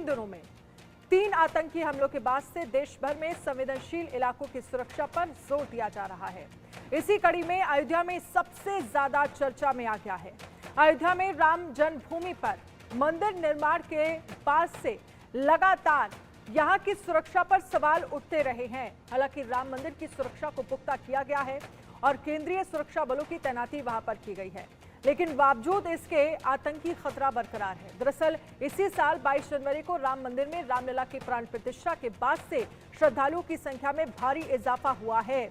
दिनों में 3 आतंकी हमलों के बाद से देश भर में संवेदनशील इलाकों की सुरक्षा पर जोर दिया जा रहा है। इसी कड़ी में अयोध्या में सबसे ज्यादा चर्चा में आ गया है। अयोध्या में राम जन्मभूमि पर मंदिर निर्माण के बाद से लगातार यहां की सुरक्षा पर सवाल उठते रहे हैं। हालांकि राम मंदिर की सुरक्षा को पुख्ता किया गया है और केंद्रीय सुरक्षा बलों की तैनाती वहां पर की गई है, लेकिन बावजूद इसके आतंकी खतरा बरकरार है। दरअसल इसी साल 22 जनवरी को राम मंदिर में रामलला की प्राण प्रतिष्ठा के बाद से श्रद्धालुओं की संख्या में भारी इजाफा हुआ है।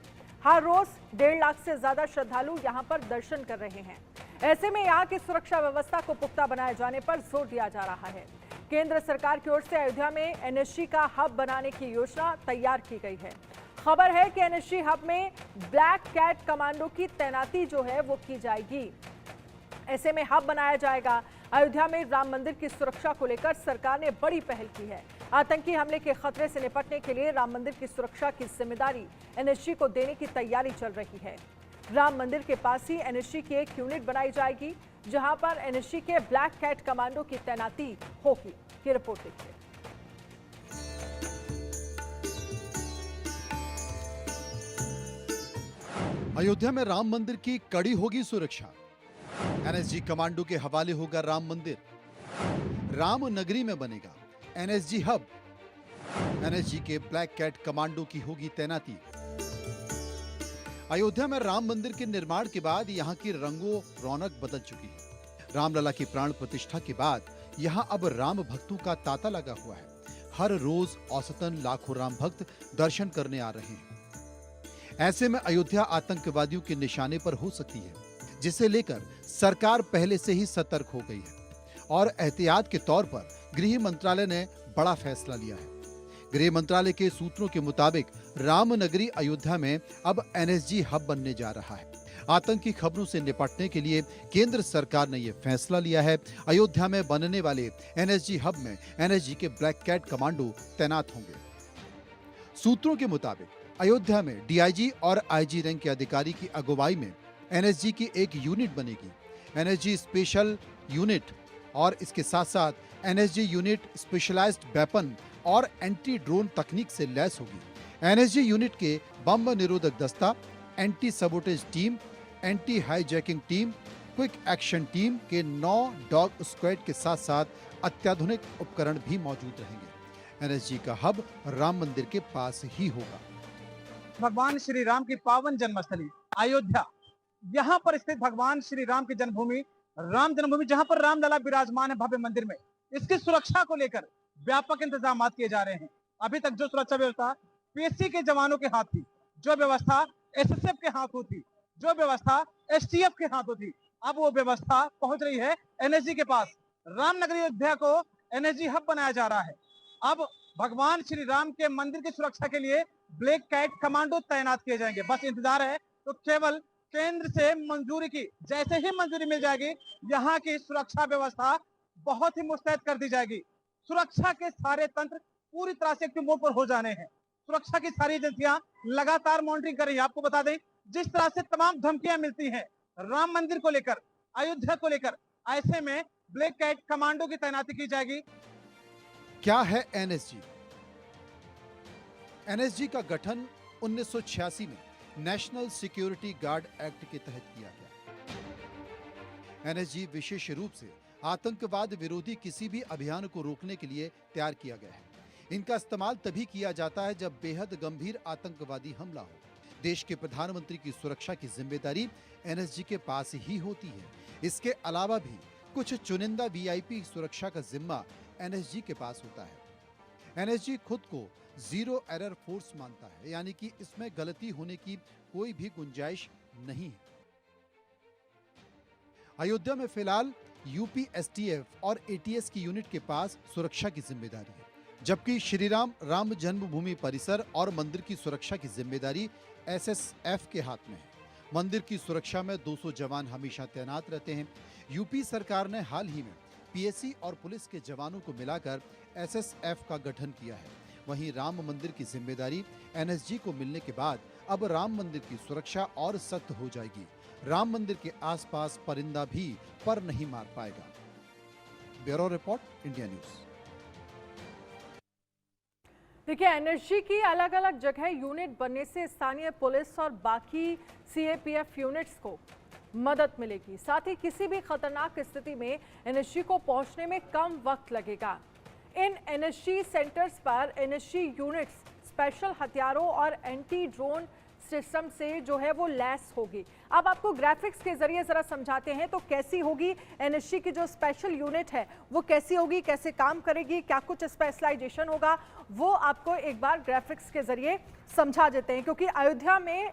हर रोज 1.5 लाख से ज्यादा श्रद्धालु यहां पर दर्शन कर रहे हैं। ऐसे में यहां की सुरक्षा व्यवस्था को पुख्ता बनाए जाने पर जोर दिया जा रहा है। केंद्र सरकार की ओर से अयोध्या में एनएसजी का हब बनाने की योजना तैयार की गई है। खबर है कि एनएसजी हब में ब्लैक कैट कमांडो की तैनाती जो है वो की जाएगी। ऐसे में हब बनाया जाएगा। अयोध्या में राम मंदिर की सुरक्षा को लेकर सरकार ने बड़ी पहल की है। आतंकी हमले के खतरे से निपटने के लिए राम मंदिर की सुरक्षा की जिम्मेदारी एनएसजी को देने की तैयारी चल रही है। राम मंदिर के पास ही एनएसजी की एक यूनिट बनाई जाएगी, जहां पर एनएसजी के ब्लैक कैट कमांडो की तैनाती होगी। ये रिपोर्ट देखिए। अयोध्या में राम मंदिर की कड़ी होगी सुरक्षा। एनएसजी कमांडो के हवाले होगा राम मंदिर। राम नगरी में बनेगा एनएसजी हब। एनएसजी के ब्लैक कैट कमांडो की होगी तैनाती। अयोध्या में राम मंदिर के निर्माण के बाद यहां की रंगों रौनक बदल चुकी है। रामलला की प्राण प्रतिष्ठा के बाद यहां अब राम भक्तों का तांता लगा हुआ है। हर रोज औसतन लाखों राम भक्त दर्शन करने आ रहे हैं। ऐसे में अयोध्या आतंकवादियों के निशाने पर हो सकती है, जिसे लेकर सरकार पहले से ही सतर्क हो गई है और एहतियात के तौर पर गृह मंत्रालय ने बड़ा फैसला लिया है। गृह मंत्रालय के सूत्रों के मुताबिक राम नगरी अयोध्या में अब एनएसजी हब बनने जा रहा है। आतंकी खबरों से निपटने के लिए केंद्र सरकार ने यह फैसला लिया है। अयोध्या में बनने वाले एनएसजी हब में एनएसजी के ब्लैक कैट कमांडो तैनात होंगे। सूत्रों के मुताबिक अयोध्या में डीआईजी और आईजी रैंक के अधिकारी की अगुवाई में एनएसजी की एक यूनिट बनेगी। एनएसजी स्पेशल यूनिट और इसके साथ साथ एनएसजी यूनिट स्पेशलाइज्ड वेपन और एंटी ड्रोन तकनीक से लैस होगी। एनएसजी यूनिट के बम निरोधक दस्ता, anti sabotage team, anti hijacking team, quick action team के 9 डॉग स्क्वाड के साथ साथ अत्याधुनिक उपकरण भी मौजूद रहेंगे। एनएसजी का हब राम मंदिर के पास ही होगा। भगवान श्री राम की पावन जन्मस्थली अयोध्या, यहाँ पर स्थित भगवान श्री राम की जन्मभूमि राम जन्मभूमि, जहाँ पर रामलला विराजमान है भव्य मंदिर में, इसकी सुरक्षा को लेकर व्यापक इंतजाम किए जा रहे हैं। अभी तक जो सुरक्षा व्यवस्था पीएसी के जवानों के हाथ थी, जो व्यवस्था एसएसएफ के हाथों थी, जो व्यवस्था एसटीएफ के हाथों थी, अब वो व्यवस्था पहुंच रही है एनएसजी के पास। रामनगरी अयोध्या को एनएसजी हब बनाया जा रहा है। अब भगवान श्री राम के मंदिर की सुरक्षा के लिए ब्लैक कैट कमांडो तैनात किए जाएंगे। बस इंतजार है तो केवल केंद्र से मंजूरी की। जैसे ही मंजूरी मिल जाएगी, यहाँ की सुरक्षा व्यवस्था बहुत ही मुस्तैद कर दी जाएगी। सुरक्षा के सारे तंत्र पूरी तरह से एक्टिव मोड पर हो जाने हैं। सुरक्षा की सारी एजेंसियां लगातार मॉनिटरिंग कर रही है। आपको बता दें, जिस तरह से तमाम धमकियां मिलती हैं राम मंदिर को लेकर, अयोध्या को लेकर, ऐसे में ब्लैक कैट कमांडो की तैनाती की जाएगी। क्या है एनएसजी? एनएसजी का गठन 1986 में नेशनल सिक्योरिटी गार्ड एक्ट के तहत किया गया। एनएसजी विशेष रूप से आतंकवाद विरोधी किसी भी अभियान को रोकने के लिए तैयार किया गया है। इनका इस्तेमाल तभी किया जाता है जब बेहद गंभीर आतंकवादी हमला हो। देश के प्रधानमंत्री की सुरक्षा की जिम्मेदारी एनएसजी के पास ही होती है। इसके अलावा भी कुछ चुनिंदा वीआईपी सुरक्षा का जिम्मा एनएसजी के पास होता है। एनएसजी खुद को जीरो एरर फोर्स मानता है, यानी कि इसमें गलती होने की कोई भी गुंजाइश नहीं है। अयोध्या में फिलहाल यूपी एसटीएफ और एटीएस की यूनिट के पास सुरक्षा की जिम्मेदारी है, जबकि श्रीराम राम जन्मभूमि परिसर और मंदिर की सुरक्षा की जिम्मेदारी एसएसएफ के हाथ में है। मंदिर की सुरक्षा में 200 जवान हमेशा तैनात रहते हैं। यूपी सरकार ने हाल ही में पीएसी और पुलिस के जवानों को मिलाकर एसएसएफ का गठन किया है। वहीं राम मंदिर की जिम्मेदारी एनएसजी को मिलने के बाद अब राम मंदिर की सुरक्षा और सख्त हो जाएगी। राम मंदिर के आसपास परिंदा भी पर नहीं मार पाएगा। Bureau report, India news. देखिए, एनएसजी की अलग अलग जगह यूनिट बनने से स्थानीय पुलिस और बाकी सीएपीएफ यूनिट्स को मदद मिलेगी। साथ ही किसी भी खतरनाक स्थिति में एनएसजी को पहुंचने में कम वक्त लगेगा। इन एनएसजी सेंटर्स पर एनएसजी यूनिट्स स्पेशल हथियारों और एंटी ड्रोन सिस्टम से जो है वो लैस होगी। अब आपको ग्राफिक्स के जरिए जरा समझाते हैं तो कैसी होगी एनएसजी की जो स्पेशल यूनिट है वो कैसी होगी, कैसे काम करेगी, क्या कुछ स्पेशलाइजेशन होगा, वो आपको एक बार ग्राफिक्स के जरिए समझा देते हैं। क्योंकि अयोध्या में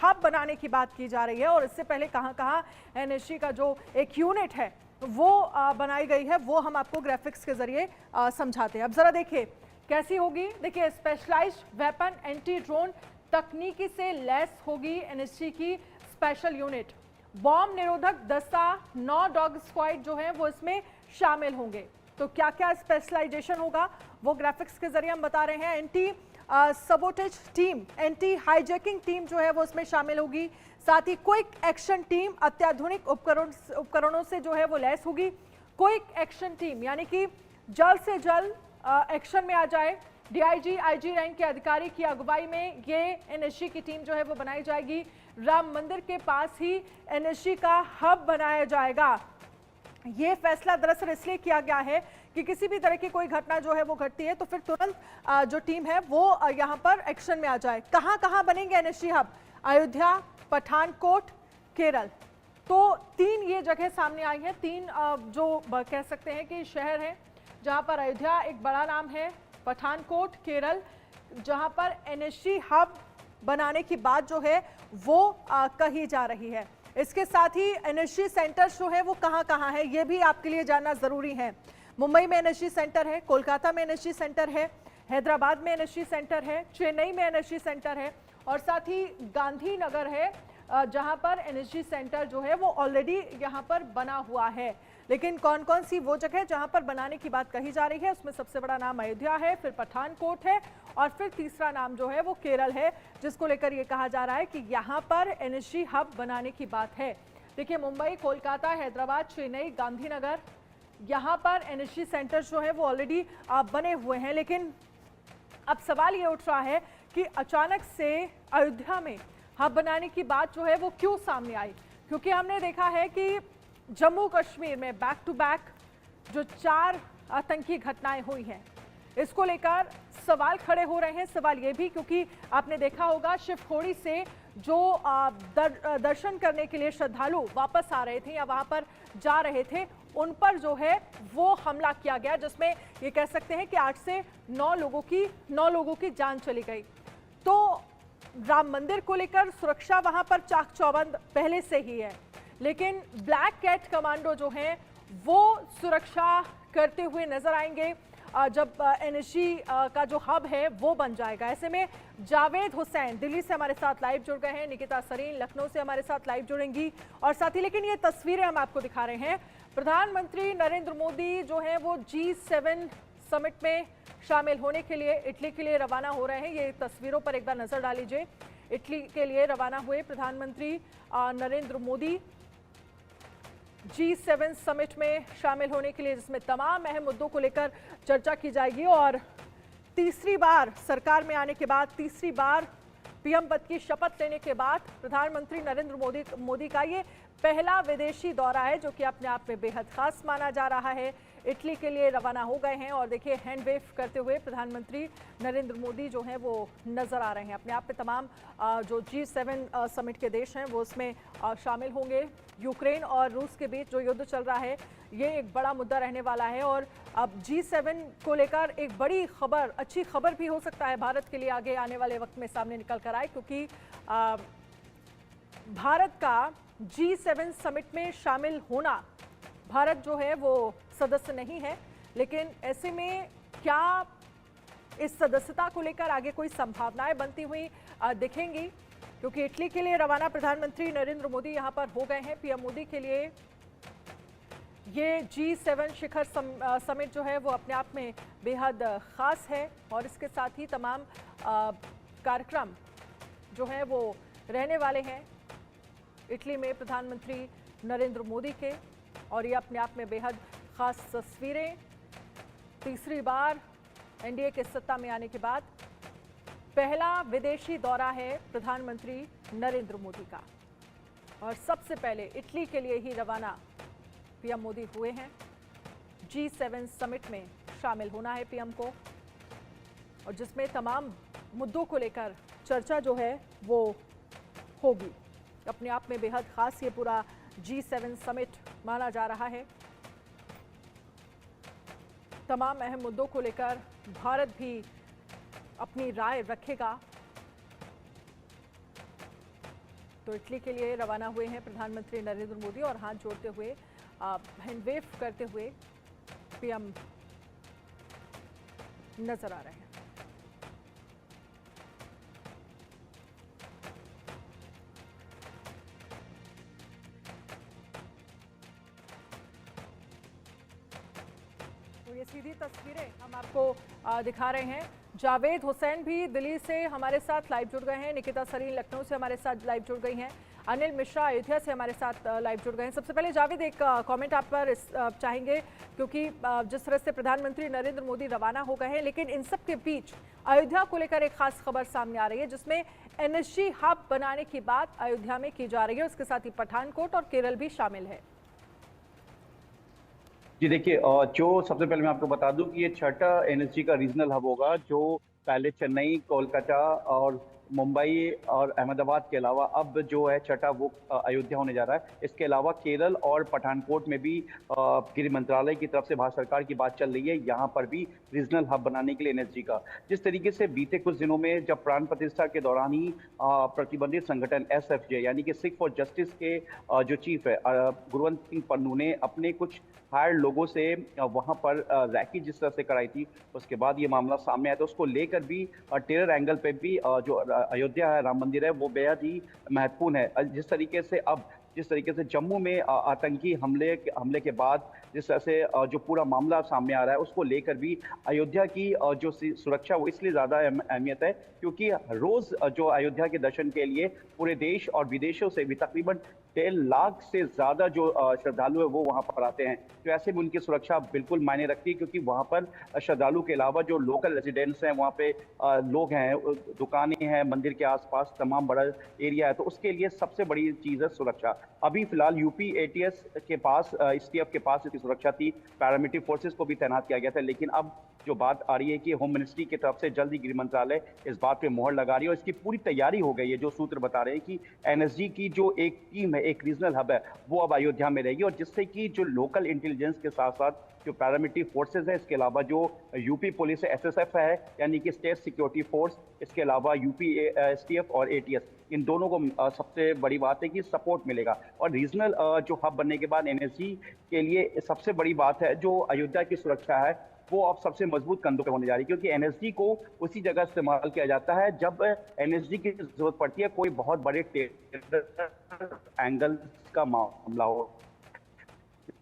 हब बनाने की बात की जा रही है और इससे पहले कहां-कहां एनएसजी का जो एक यूनिट है वो बनाई गई है, वो हम आपको ग्राफिक्स के जरिए समझाते हैं। अब जरा देखिए कैसी होगी। देखिए, स्पेशलाइज्ड वेपन एंटी ड्रोन तकनीकी से लैस होगी एनएसजी की स्पेशल यूनिट। बॉम्ब निरोधक दस्ता 9 डॉग स्क्वाड जो है वो इसमें शामिल होंगे। तो क्या क्या स्पेशलाइजेशन होगा वो ग्राफिक्स के जरिए हम बता रहे हैं। Anti sabotage team, anti hijacking team जो है वो इसमें शामिल होगी। साथ ही क्विक एक्शन टीम अत्याधुनिक उपकरणों से जो है वो लैस होगी। क्विक एक्शन टीम यानी कि जल्द से जल्द एक्शन में आ जाए। डीआईजी, आईजी रैंक के अधिकारी की अगुवाई में ये एनएसजी की टीम जो है वो बनाई जाएगी। राम मंदिर के पास ही एनएसजी का हब बनाया जाएगा। ये फैसला दरअसल इसलिए किया गया है कि किसी भी तरह की कोई घटना जो है वो घटती है तो फिर तुरंत जो टीम है वो यहाँ पर एक्शन में आ जाए। कहाँ कहाँ बनेंगे एनएसजी हब? अयोध्या, पठानकोट, केरल। तो 3 ये जगह सामने आई है। 3 जो कह सकते हैं कि शहर है जहाँ पर अयोध्या एक बड़ा नाम है, पठानकोट, केरल, जहां पर एनएसजी हब बनाने की बात जो है वो कही जा रही है। इसके साथ ही एनएसजी सेंटर्स जो है वो कहां-कहां है ये भी आपके लिए जानना जरूरी है। मुंबई में एनएसजी सेंटर है, कोलकाता में एनएसजी सेंटर है, हैदराबाद में एनएसजी सेंटर है, चेन्नई में एनएसजी सेंटर है और साथ ही गांधीनगर है जहां पर एनएसजी सेंटर जो है वो ऑलरेडी यहां पर बना हुआ है। लेकिन कौन कौन सी वो जगह जहां पर बनाने की बात कही जा रही है उसमें सबसे बड़ा नाम अयोध्या है, फिर पठानकोट है और फिर तीसरा नाम जो है वो केरल है, जिसको लेकर ये कहा जा रहा है कि यहां पर एनएसजी हब बनाने की बात है। देखिए, मुंबई, कोलकाता, हैदराबाद, चेन्नई, गांधीनगर, यहाँ पर एनएसजी सेंटर जो है वो ऑलरेडी बने हुए हैं। लेकिन अब सवाल ये उठ रहा है कि अचानक से अयोध्या में हब बनाने की बात जो है वो क्यों सामने आई? क्योंकि हमने देखा है कि जम्मू कश्मीर में बैक टू बैक जो 4 आतंकी घटनाएं हुई हैं, इसको लेकर सवाल खड़े हो रहे हैं। सवाल ये भी क्योंकि आपने देखा होगा शिवखोड़ी से जो दर्शन करने के लिए श्रद्धालु वापस आ रहे थे या वहां पर जा रहे थे, उन पर जो है वो हमला किया गया, जिसमें ये कह सकते हैं कि 8 से 9 लोगों की जान चली गई। तो राम मंदिर को लेकर सुरक्षा वहां पर चाक चौबंद पहले से ही है, लेकिन ब्लैक कैट कमांडो जो हैं वो सुरक्षा करते हुए नजर आएंगे जब एनएसजी का जो हब है वो बन जाएगा। ऐसे में जावेद हुसैन दिल्ली से हमारे साथ लाइव जुड़ गए हैं, निकिता सरीन लखनऊ से हमारे साथ लाइव जुड़ेंगी और साथ ही लेकिन ये तस्वीरें हम आपको दिखा रहे हैं। प्रधानमंत्री नरेंद्र मोदी जो है वो G7 समिट में शामिल होने के लिए इटली के लिए रवाना हो रहे हैं। ये तस्वीरों पर एक बार नजर डाल लीजिए। इटली के लिए रवाना हुए प्रधानमंत्री नरेंद्र मोदी G7 समिट में शामिल होने के लिए, जिसमें तमाम अहम मुद्दों को लेकर चर्चा की जाएगी और तीसरी बार सरकार में आने के बाद, तीसरी बार पीएम पद की शपथ लेने के बाद प्रधानमंत्री नरेंद्र मोदी का ये पहला विदेशी दौरा है, जो कि अपने आप में बेहद खास माना जा रहा है। इटली के लिए रवाना हो गए हैं और देखिए हैंड वेव करते हुए प्रधानमंत्री नरेंद्र मोदी जो हैं वो नजर आ रहे हैं। अपने आप में तमाम जो G7 समिट के देश हैं वो उसमें शामिल होंगे। यूक्रेन और रूस के बीच जो युद्ध चल रहा है ये एक बड़ा मुद्दा रहने वाला है और अब G7 को लेकर एक बड़ी खबर, अच्छी खबर भी हो सकता है भारत के लिए आगे आने वाले वक्त में सामने निकल कर आए, क्योंकि भारत का G7 समिट में शामिल होना, भारत जो है वो सदस्य नहीं है, लेकिन ऐसे में क्या इस सदस्यता को लेकर आगे कोई संभावनाएं बनती हुई दिखेंगी? क्योंकि इटली के लिए रवाना प्रधानमंत्री नरेंद्र मोदी यहां पर हो गए हैं। पीएम मोदी के लिए ये G7 शिखर समिट जो है वो अपने आप में बेहद खास है और इसके साथ ही तमाम कार्यक्रम जो है वो रहने वाले हैं इटली में प्रधानमंत्री नरेंद्र मोदी के, और ये अपने आप में बेहद खास तस्वीरें। तीसरी बार एनडीए के सत्ता में आने के बाद पहला विदेशी दौरा है प्रधानमंत्री नरेंद्र मोदी का और सबसे पहले इटली के लिए ही रवाना पीएम मोदी हुए हैं। G7 समिट में शामिल होना है पीएम को और जिसमें तमाम मुद्दों को लेकर चर्चा जो है वो होगी। अपने आप में बेहद खास ये पूरा G7 समिट माना जा रहा है। तमाम अहम मुद्दों को लेकर भारत भी अपनी राय रखेगा। तो इटली के लिए रवाना हुए हैं प्रधानमंत्री नरेंद्र मोदी और हाथ जोड़ते हुए हैंड वेव करते हुए पीएम नजर आ रहे हैं। तो ये सीधी तस्वीरें हम आपको दिखा रहे हैं। जावेद हुसैन भी दिल्ली से हमारे साथ लाइव जुड़ गए हैं। निकिता सरीन लखनऊ से हमारे साथ लाइव जुड़ गई हैं। अनिल मिश्रा अयोध्या से हमारे साथ लाइव जुड़ गए हैं। सबसे पहले जावेद एक कमेंट आप पर चाहेंगे क्योंकि जिस तरह से प्रधानमंत्री नरेंद्र मोदी रवाना हो गए हैं, लेकिन इन सब के बीच अयोध्या को लेकर एक खास खबर सामने आ रही है जिसमें एनर्जी हब बनाने की बात अयोध्या में की जा रही है। उसके साथ ही पठानकोट और केरल भी शामिल है। जी देखिए, जो सबसे पहले मैं आपको बता दूं कि ये छठा एनर्जी का रीजनल हब होगा, जो पहले चेन्नई, कोलकाता और मुंबई और अहमदाबाद के अलावा अब जो है छठा वो अयोध्या होने जा रहा है। इसके अलावा केरल और पठानकोट में भी गृह मंत्रालय की तरफ से भारत सरकार की बात चल रही है, यहाँ पर भी रीजनल हब बनाने के लिए एनर्जी का। जिस तरीके से बीते कुछ दिनों में जब प्राण प्रतिष्ठा के दौरान ही प्रतिबंधित संगठन SFJ यानी कि सिख फॉर जस्टिस के जो चीफ है गुरवंत सिंह पन्नू ने अपने कुछ हायर्ड लोगों से वहां पर रैकी जिस तरह से कराई थी, उसके बाद ये मामला सामने आया। तो उसको लेकर भी टेरर एंगल पे भी जो अयोध्या है, राम मंदिर है, वो बेहद ही महत्वपूर्ण है। जिस तरीके से जम्मू में आतंकी हमले के बाद जिस तरह से जो पूरा मामला सामने आ रहा है, उसको लेकर भी अयोध्या की जो सुरक्षा वो इसलिए ज़्यादा अहमियत है क्योंकि रोज़ जो अयोध्या के दर्शन के लिए पूरे देश और विदेशों से भी तकरीबन 1.5 लाख से ज़्यादा जो श्रद्धालु है वो वहाँ पर आते हैं। तो ऐसे में उनकी सुरक्षा बिल्कुल मायने रखती है क्योंकि वहाँ पर श्रद्धालु के अलावा जो लोकल रेजिडेंट्स हैं, वहाँ पे लोग हैं, दुकानें हैं, मंदिर के आसपास तमाम बड़ा एरिया है, तो उसके लिए सबसे बड़ी चीज़ है सुरक्षा। अभी फिलहाल यूपी ATS के पास, STF के पास इसकी सुरक्षा थी, पैरामिलिट्री फोर्सेस को भी तैनात किया गया था। लेकिन अब जो बात आ रही है कि होम मिनिस्ट्री की तरफ से जल्द ही गृह मंत्रालय इस बात पे मोहर लगा रही है और इसकी पूरी तैयारी हो गई है। जो सूत्र बता रहे हैं कि NSG की जो एक टीम है, एक रीजनल हब है, वो अब अयोध्या में रहेगी और जिससे कि जो लोकल इंटेलिजेंस के साथ साथ जो पैरामिलिट्री फोर्सेज है, इसके अलावा जो यूपी पुलिस है, SSF है यानी कि स्टेट सिक्योरिटी फोर्स, इसके अलावा यूपी STF और ATS, इन दोनों को सबसे बड़ी बात है कि सपोर्ट मिलेगा। और रीजनल जो हब बनने के बाद NSG के लिए सबसे बड़ी बात है जो अयोध्या की सुरक्षा है वो अब सबसे मजबूत कंधों पे होने जा रही है क्योंकि NSG को उसी जगह इस्तेमाल किया जाता है जब NSG की जरूरत पड़ती है कोई बहुत बड़े टेरर एंगल का मामला हो,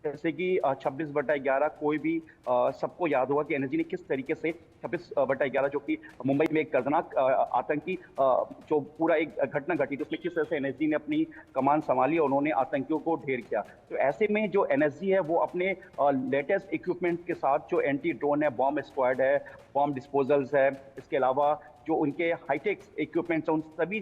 जैसे कि 26/11 कोई भी सबको याद होगा कि NSG ने किस तरीके से 26/11 जो कि मुंबई में एक दर्दनाक आतंकी जो पूरा एक घटना घटी थी, उसमें किस तरह से NSG ने अपनी कमान संभाली और उन्होंने आतंकियों को ढेर किया। तो ऐसे में जो NSG है वो अपने लेटेस्ट इक्विपमेंट के साथ जो एंटी ड्रोन है, बॉम्ब स्क्वाड है, बॉम्ब डिस्पोजल्स है, इसके अलावा जो उनके हाईटेक इक्विपमेंट्स हैं, उन सभी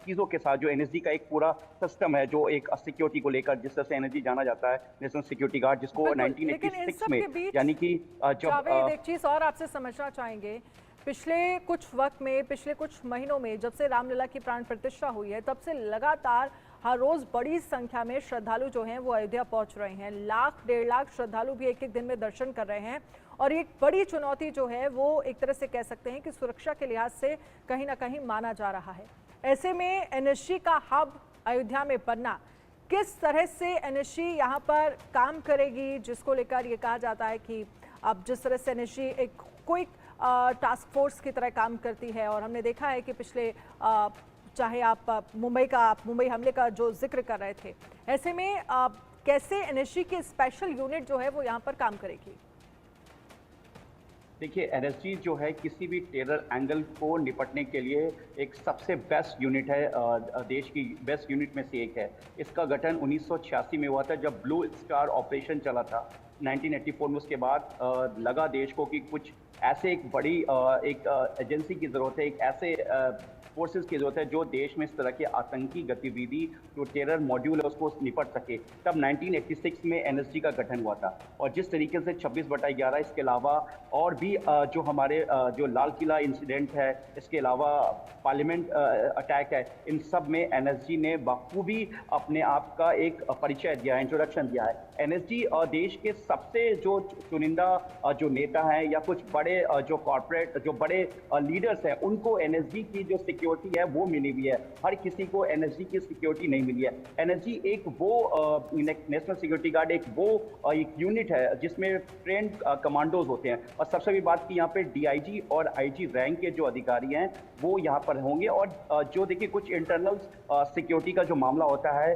चीज़ों के साथ जो NSG का एक पूरा सिस्टम है जो एक सिक्योरिटी को लेकर, जिस तरह से NSG जाना जाता है नेशनल सिक्योरिटी गार्ड, जिसको 1986 में यानी कि जब एक चीज़ और आपसे समझना चाहेंगे, पिछले कुछ वक्त में, पिछले कुछ महीनों में जब से रामलला की प्राण प्रतिष्ठा हुई है, तब से लगातार हर रोज बड़ी संख्या में श्रद्धालु जो हैं वो अयोध्या पहुंच रहे हैं। 1.5 लाख श्रद्धालु भी एक दिन में दर्शन कर रहे हैं और एक बड़ी चुनौती जो है वो एक तरह से कह सकते हैं कि सुरक्षा के लिहाज से कहीं ना कहीं माना जा रहा है। ऐसे में NSG का हब अयोध्या में बनना, किस तरह से NSG यहाँ पर काम करेगी, जिसको लेकर ये कहा जाता है कि अब जिस तरह से NSG एक क्विक टास्क फोर्स की तरह काम करती है और हमने देखा है कि पिछले चाहे आप मुंबई हमले का जो जिक्र कर रहे थे, ऐसे में कैसे NSG की स्पेशल यूनिट जो है वो यहाँ पर काम करेगी? देखिए, NSG जो है किसी भी टेरर एंगल को निपटने के लिए एक सबसे बेस्ट यूनिट है, देश की बेस्ट यूनिट में से एक है। इसका गठन 1986 में हुआ था जब ब्लू स्टार ऑपरेशन चला था 1984 में। उसके बाद लगा देश को कि कुछ ऐसे एक बड़ी एक एजेंसी की जरूरत है, एक ऐसे फोर्सेस की जरूरत है जो देश में इस तरह की आतंकी गतिविधि जो टेरर मॉड्यूल है उसको निपट सके। तब 1986 में एनएसजी का गठन हुआ था और जिस तरीके से 26/11 इसके अलावा और भी जो हमारे जो लाल किला इंसिडेंट है, इसके अलावा पार्लियामेंट अटैक है, इन सब में एनएसजी ने बखूबी अपने आप का एक परिचय दिया है, इंट्रोडक्शन दिया है। एनएसजी देश के सबसे जो चुनिंदा जो नेता हैं या कुछ बड़े जो कॉर्पोरेट जो बड़े लीडर्स हैं, उनको एनएसजी की जो सिक्योरिटी है वो मिली हुई है। हर किसी को एनएसजी की सिक्योरिटी नहीं मिली है। एनएसजी एक वो नेशनल सिक्योरिटी गार्ड एक यूनिट है जिसमें ट्रेंड कमांडोज होते हैं। और सबसे बड़ी बात कि यहाँ पे डीआईजी और आईजी रैंक के जो अधिकारी हैं वो यहाँ पर होंगे। और जो देखिए कुछ इंटरनल सिक्योरिटी का जो मामला होता है,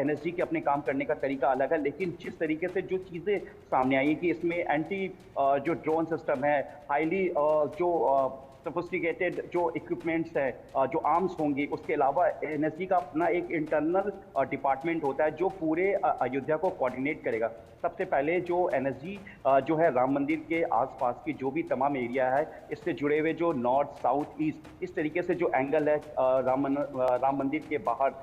एनएसजी के अपने काम करने का तरीका अलग है, लेकिन जिस तरीके से जो चीज़ें सामने आई है कि इसमें एंटी जो ड्रोन सिस्टम है, हाईली जो सोफिस्टिकेटेड जो इक्विपमेंट्स है, जो आर्म्स होंगी, उसके अलावा एनएसजी का अपना एक इंटरनल डिपार्टमेंट होता है जो पूरे अयोध्या को कोऑर्डिनेट करेगा। सबसे पहले जो एनएसजी जो है राम मंदिर के आसपास की जो भी तमाम एरिया है, इससे जुड़े हुए जो नॉर्थ साउथ ईस्ट इस तरीके से जो एंगल है राम मंदिर के बाहर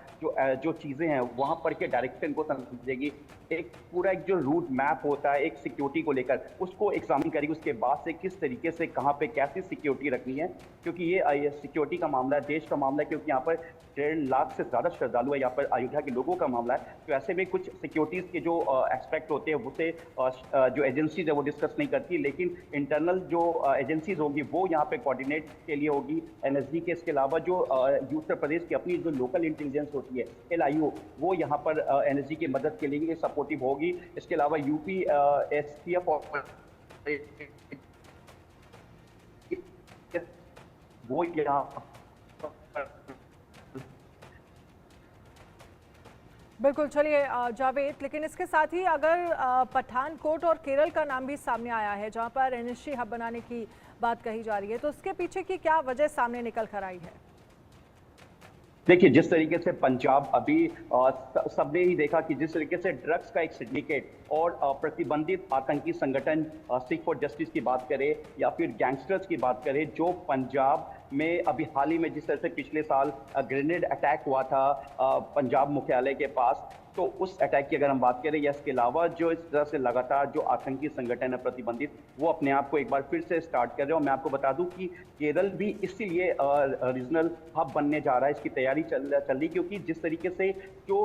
जो चीज़ें हैं वहाँ पर के डायरेक्शन को समझेगी। एक पूरा एक जो रूट मैप होता है एक सिक्योरिटी को लेकर, उसको एग्जामिन करेगी। उसके बाद से किस तरीके से कहाँ पे कैसी सिक्योरिटी रखनी है, क्योंकि ये सिक्योरिटी का मामला है, देश का मामला है, क्योंकि यहाँ पर 1.5 लाख से ज़्यादा श्रद्धालु है, यहाँ पर अयोध्या के लोगों का मामला है। तो ऐसे में कुछ सिक्योरिटीज़ के जो एस्पेक्ट होते हैं उसे जो एजेंसीज है वो डिस्कस नहीं करती, लेकिन इंटरनल जो एजेंसीज होगी वो यहाँ पे कोऑर्डिनेट के लिए होगी एनएसजी के। इसके अलावा जो उत्तर प्रदेश की अपनी जो लोकल इंटेलिजेंस होती है LIO, वो यहाँ पर एनएसजी की मदद के लिए सपोर्टिव होगी। इसके अलावा यूपी STF और वो यहाँ बिल्कुल। चलिए जावेद, लेकिन इसके साथ ही अगर पठानकोट और केरल का नाम भी सामने आया है जहां पर एनएसजी हब बनाने की बात कही जा रही है, तो उसके पीछे की क्या वजह सामने निकल कर आई है? देखिए, जिस तरीके से पंजाब अभी सबने ही देखा कि जिस तरीके से ड्रग्स का एक सिंडिकेट और प्रतिबंधित आतंकी संगठन सिख फॉर जस्टिस की बात करें या फिर गैंगस्टर्स की बात करें, जो पंजाब में अभी हाल ही में जिस तरह से पिछले साल ग्रेनेड अटैक हुआ था पंजाब मुख्यालय के पास, तो उस अटैक की अगर हम बात करें या इसके अलावा जो इस तरह से लगातार जो आतंकी संगठन है प्रतिबंधित, वो अपने आप को एक बार फिर से स्टार्ट कर रहे हैं। और मैं आपको बता दूं कि केरल भी इसीलिए रीजनल हब बनने जा रहा है, इसकी तैयारी चल रही, क्योंकि जिस तरीके से जो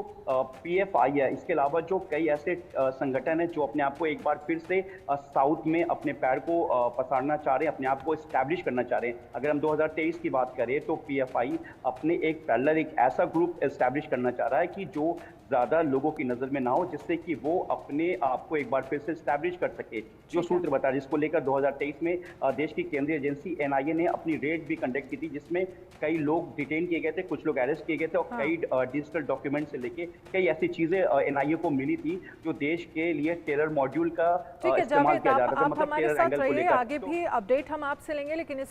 PFI है, इसके अलावा जो कई ऐसे संगठन है जो अपने आप को एक बार फिर से साउथ में अपने पैर को पसारना चाह रहे हैं, अपने आप को इस्टेब्लिश करना चाह रहे हैं। अगर हम 2023 की बात करें तो PFI अपने एक पैरेलल एक ऐसा ग्रुप इस्टेब्लिश करना चाह रहा है कि जो ज़्यादा लोगों की नज़र में ना हो, जिससे कि वो अपने आप को एक बार फिर से स्टैब्लिश कर सके। जो सूत्र बता रहे, जिसको लेकर 2023 में देश की केंद्रीय एजेंसी NIA ने अपनी रेड भी कंडक्ट की थी, जिसमें कई लोग डिटेन किए गए थे, कुछ लोग अरेस्ट किए गए थे और कई डिजिटल डॉक्यूमेंट से लेके कई ऐसी चीज़ें NIA को मिली थी जो देश के लिए टेरर मॉड्यूल का इस्तेमाल किया जा रहा था। आप हमारे साथ रहिए, आगे भी अपडेट हम आपसे लेंगे, लेकिन